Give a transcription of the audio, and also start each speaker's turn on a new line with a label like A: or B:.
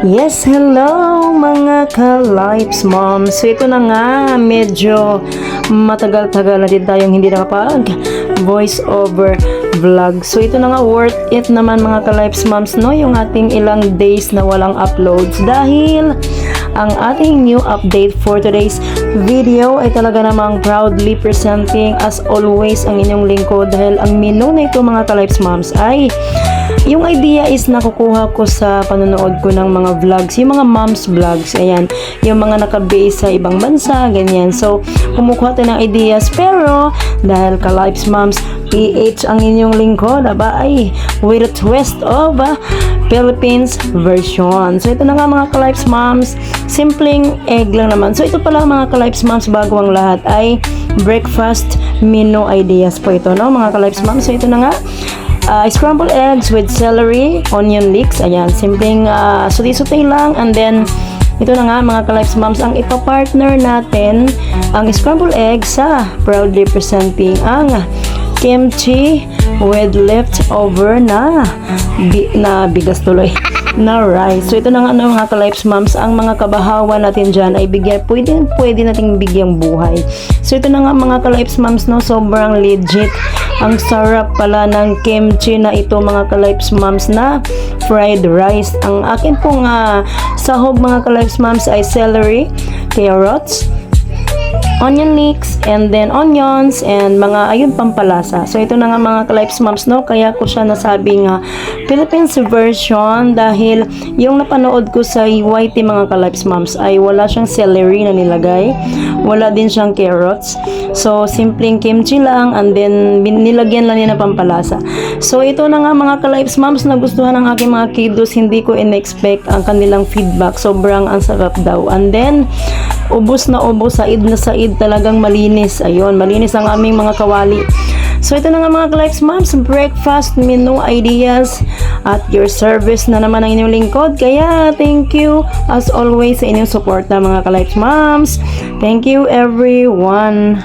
A: Yes, hello mga ka-Lifes Moms. So ito na nga, medyo matagal-tagal na din tayong hindi nakapag voice over vlog. So ito na nga, worth it naman mga ka-Lifes Moms, no? Yung ating ilang days na walang uploads dahil ang ating new update for today's video ay talaga namang proudly presenting as always ang inyong lingkod dahil ang menu na ito mga ka-Lifes Moms ay yung idea is nakukuha ko sa panonood ko ng mga vlogs, yung mga moms vlogs, ayan, yung mga nakabase sa ibang bansa, ganyan. So, kumukuha tayo ng ideas, pero dahil ka-Lifes Moms, PH ang inyong lingkod, aba ay with a twist of Philippines version. So, ito na nga mga ka-Lifes Moms, simpleng egg lang naman. So, ito pala mga ka-Lifes Moms, bago ang lahat ay breakfast menu ideas po ito, no mga ka-Lifes Moms. So, ito na nga, scrambled eggs with celery, onion leeks. Ayan, simpleng suti-suti lang. And then, ito na nga mga ka-Lifes Moms, ang ipapartner natin ang scrambled eggs sa proudly presenting ang kimchi with leftover na bigas tuloy na rice. So ito na nga mga ka-Lifes Moms, ang mga kabahawan natin dyan ay pwede nating bigyang buhay. So ito na nga mga ka-Lifes Moms, no, sobrang legit. Ang sarap pala ng kimchi na ito mga ka-Lifes Moms na fried rice. Ang akin pong sahog mga ka-Lifes Moms ay celery, carrots, onion leeks, and then onions, and mga ayun pampalasa. So ito na nga mga ka-Lifes Moms, no, kaya ko siya nasabing Philippines version dahil yung napanood ko sa YT mga ka-Lifes Moms ay wala siyang celery na nilagay, wala din siyang carrots. So simpleng kimchi lang, and then nilagyan lang niya ng pampalasa. So ito na nga mga ka-Lifes Moms, nagustuhan ng aking mga kiddos, hindi ko in-expect ang kanilang feedback. Sobrang ang sarap daw. And then ubos na ubos, said na said, talagang malinis. Ayun, malinis ang aming mga kawali. So ito na nga mga ka-Lifes Moms, breakfast menu ideas at your service na naman ang inyong lingkod. Kaya thank you as always sa inyong support na mga ka-Lifes Moms. Thank you everyone.